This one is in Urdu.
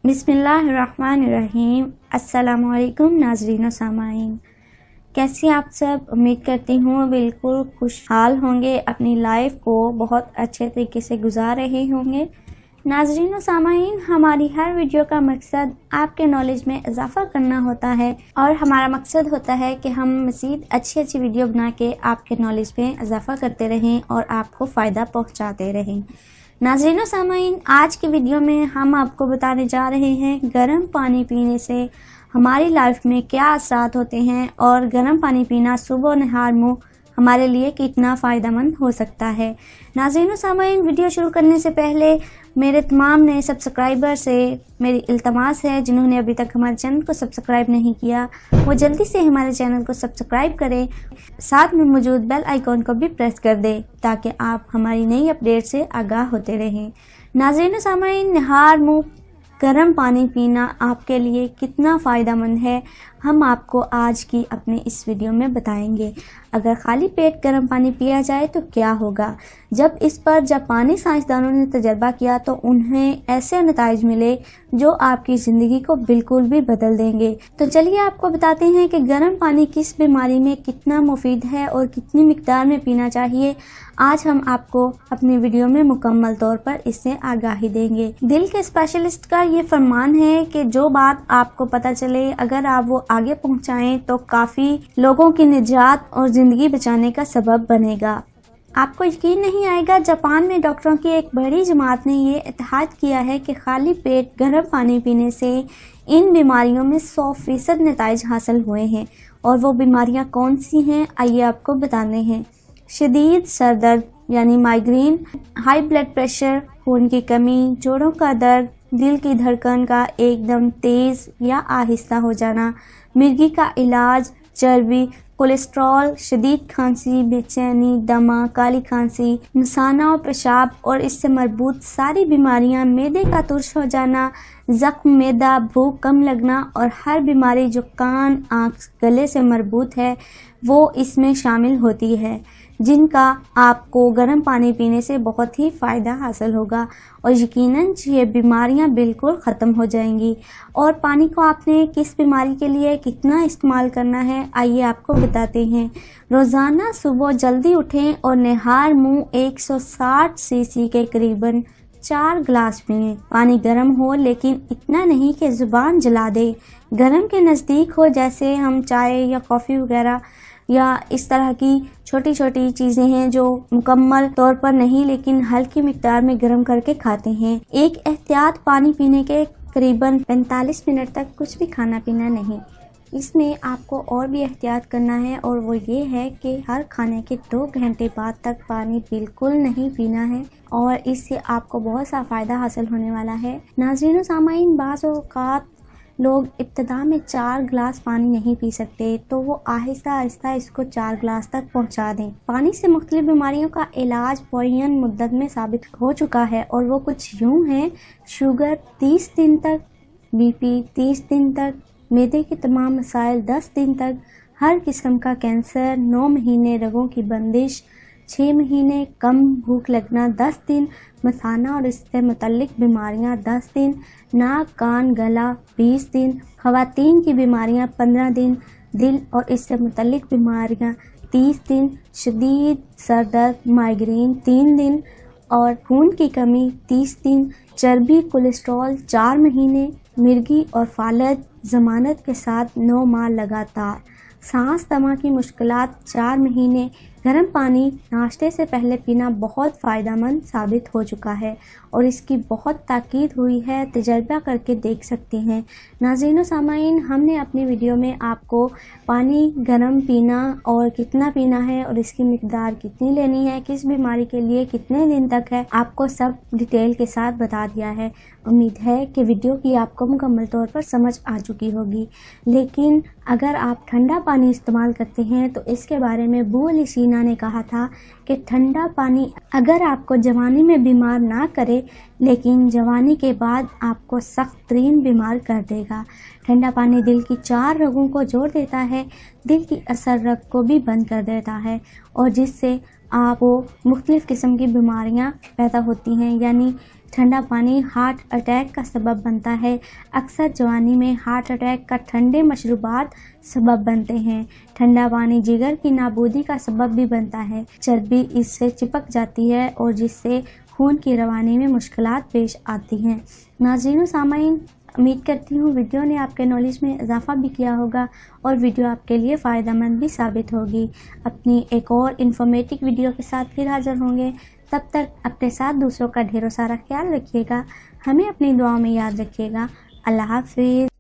بسم اللہ الرحمن الرحیم۔ السلام علیکم ناظرین و سامعین، کیسے آپ سب؟ امید کرتی ہوں بالکل خوشحال ہوں گے، اپنی لائف کو بہت اچھے طریقے سے گزار رہے ہوں گے۔ ناظرین و سامعین، ہماری ہر ویڈیو کا مقصد آپ کے نالج میں اضافہ کرنا ہوتا ہے، اور ہمارا مقصد ہوتا ہے کہ ہم مزید اچھی ویڈیو بنا کے آپ کے نالج میں اضافہ کرتے رہیں اور آپ کو فائدہ پہنچاتے رہیں۔ ناظرین و سامعین، آج کی ویڈیو میں ہم آپ کو بتانے جا رہے ہیں گرم پانی پینے سے ہماری لائف میں کیا اثرات ہوتے ہیں، اور گرم پانی پینا صبح و نہار منہ ہمارے لیے کتنا فائدہ مند ہو سکتا ہے۔ ناظرین و سامعین، ویڈیو شروع کرنے سے پہلے میرے تمام نئے سبسکرائبر سے میری التماس ہے، جنہوں نے ابھی تک ہمارے چینل کو سبسکرائب نہیں کیا، وہ جلدی سے ہمارے چینل کو سبسکرائب کریں، ساتھ میں موجود بیل آئیکن کو بھی پریس کر دیں تاکہ آپ ہماری نئی اپڈیٹ سے آگاہ ہوتے رہیں۔ ناظرین و سامعین، نہار منہ گرم پانی پینا آپ کے لیے کتنا فائدہ مند ہے، ہم آپ کو آج کی اپنے اس ویڈیو میں بتائیں گے۔ اگر خالی پیٹ گرم پانی پیا جائے تو کیا ہوگا؟ جب جاپانی سائنسدانوں نے تجربہ کیا تو انہیں ایسے نتائج ملے جو آپ کی زندگی کو بالکل بھی بدل دیں گے۔ تو چلیے آپ کو بتاتے ہیں کہ گرم پانی کس بیماری میں کتنا مفید ہے اور کتنی مقدار میں پینا چاہیے۔ آج ہم آپ کو اپنی ویڈیو میں مکمل طور پر اس سے آگاہی دیں گے۔ دل کے اسپیشلسٹ کا یہ فرمان ہے کہ جو بات آپ کو پتہ چلے، اگر آپ وہ آگے پہنچائیں تو کافی لوگوں کی نجات اور زندگی بچانے کا سبب بنے گا۔ آپ کو یقین نہیں آئے گا، جاپان میں ڈاکٹروں کی ایک بڑی جماعت نے یہ اتحاد کیا ہے کہ خالی پیٹ گرم پانی پینے سے ان بیماریوں میں 100% نتائج حاصل ہوئے ہیں۔ اور وہ بیماریاں کون سی ہیں، آئیے آپ کو بتانے ہیں۔ شدید سر درد یعنی مائیگرین، ہائی بلڈ پریشر، خون کی کمی، جوڑوں کا درد، دل کی دھڑکن کا ایک دم تیز یا آہستہ ہو جانا، مرگی کا علاج، چربی، کولیسٹرول، شدید کھانسی، بے چینی، دمہ، کالی کھانسی، مثانہ اور پیشاب اور اس سے مربوط ساری بیماریاں، معدے کا ترش ہو جانا، زخم معدہ، بھوک کم لگنا، اور ہر بیماری جو کان، آنکھ، گلے سے مربوط ہے وہ اس میں شامل ہوتی ہے، جن کا آپ کو گرم پانی پینے سے بہت ہی فائدہ حاصل ہوگا، اور یقیناً یہ بیماریاں بالکل ختم ہو جائیں گی۔ اور پانی کو آپ نے کس بیماری کے لیے کتنا استعمال کرنا ہے، آئیے آپ کو بتاتے ہیں۔ روزانہ صبح جلدی اٹھیں اور نہار منہ 160 cc کے قریباً 4 گلاس پئیں۔ پانی گرم ہو لیکن اتنا نہیں کہ زبان جلا دے، گرم کے نزدیک ہو، جیسے ہم چائے یا کافی وغیرہ یا اس طرح کی چھوٹی چیزیں ہیں جو مکمل طور پر نہیں لیکن ہلکی مقدار میں گرم کر کے کھاتے ہیں۔ ایک احتیاط، پانی پینے کے قریباً 45 منٹ تک کچھ بھی کھانا پینا نہیں۔ اس میں آپ کو اور بھی احتیاط کرنا ہے، اور وہ یہ ہے کہ ہر کھانے کے 2 گھنٹے بعد تک پانی بالکل نہیں پینا ہے، اور اس سے آپ کو بہت سا فائدہ حاصل ہونے والا ہے۔ ناظرین و سامعین، بعض اوقات لوگ ابتدا میں 4 گلاس پانی نہیں پی سکتے، تو وہ آہستہ اس کو 4 گلاس تک پہنچا دیں۔ پانی سے مختلف بیماریوں کا علاج معین مدت میں ثابت ہو چکا ہے، اور وہ کچھ یوں ہیں: شوگر 30 دن تک، بی پی 30 دن تک، معدے کے تمام مسائل 10 دن تک، ہر قسم کا کینسر 9 مہینے، رگوں کی بندش 6 مہینے، کم بھوک لگنا 10 دن، مثانہ اور اس سے متعلق بیماریاں 10 دن، ناک، کان، گلا 20 دن، خواتین کی بیماریاں 15 دن، دل اور اس سے متعلق بیماریاں 30 دن، شدید سر درد، مائیگرین 3 دن، اور خون کی کمی 30 دن، چربی، کولیسٹرول 4 مہینے، مرگی اور فالج ضمانت کے ساتھ 9 ماہ لگاتار، سانس دمہ کی مشکلات 4 مہینے۔ گرم پانی ناشتے سے پہلے پینا بہت فائدہ مند ثابت ہو چکا ہے، اور اس کی بہت تاکید ہوئی ہے، تجربہ کر کے دیکھ سکتے ہیں۔ ناظرین و سامعین، ہم نے اپنی ویڈیو میں آپ کو پانی گرم پینا اور کتنا پینا ہے اور اس کی مقدار کتنی لینی ہے، کس بیماری کے لیے کتنے دن تک ہے، آپ کو سب ڈیٹیل کے ساتھ بتا دیا ہے۔ امید ہے کہ ویڈیو کی آپ کو مکمل طور پر سمجھ آ چکی ہوگی، لیکن اگر آپ ٹھنڈا پانی استعمال کرتے ہیں تو اس کے بارے میں ابو علی سینا نے کہا تھا کہ ٹھنڈا پانی اگر آپ کو جوانی میں بیمار نہ کرے لیکن جوانی کے بعد آپ کو سخت ترین بیمار کر دے گا۔ ٹھنڈا پانی دل کی 4 رگوں کو جوڑ دیتا ہے، دل کی اثر رگ کو بھی بند کر دیتا ہے، اور جس سے آپ کو مختلف قسم کی بیماریاں پیدا ہوتی ہیں، یعنی ٹھنڈا پانی ہارٹ اٹیک کا سبب بنتا ہے۔ اکثر جوانی میں ہارٹ اٹیک کا ٹھنڈے مشروبات سبب بنتے ہیں۔ ٹھنڈا پانی جگر کی نابودی کا سبب بھی بنتا ہے، چربی اس سے چپک جاتی ہے اور جس سے خون کی روانی میں مشکلات پیش آتی ہیں۔ ناظرین و سامعین، امید کرتی ہوں ویڈیو نے آپ کے نالج میں اضافہ بھی کیا ہوگا اور ویڈیو آپ کے لیے فائدہ مند بھی ثابت ہوگی۔ اپنی ایک اور انفارمیٹو ویڈیو کے ساتھ پھر حاضر ہوں گے۔ تب تک اپنے ساتھ دوسروں کا ڈھیروں سارا خیال رکھیے گا، ہمیں اپنی دعاؤں میں یاد رکھیے گا۔ اللہ حافظ۔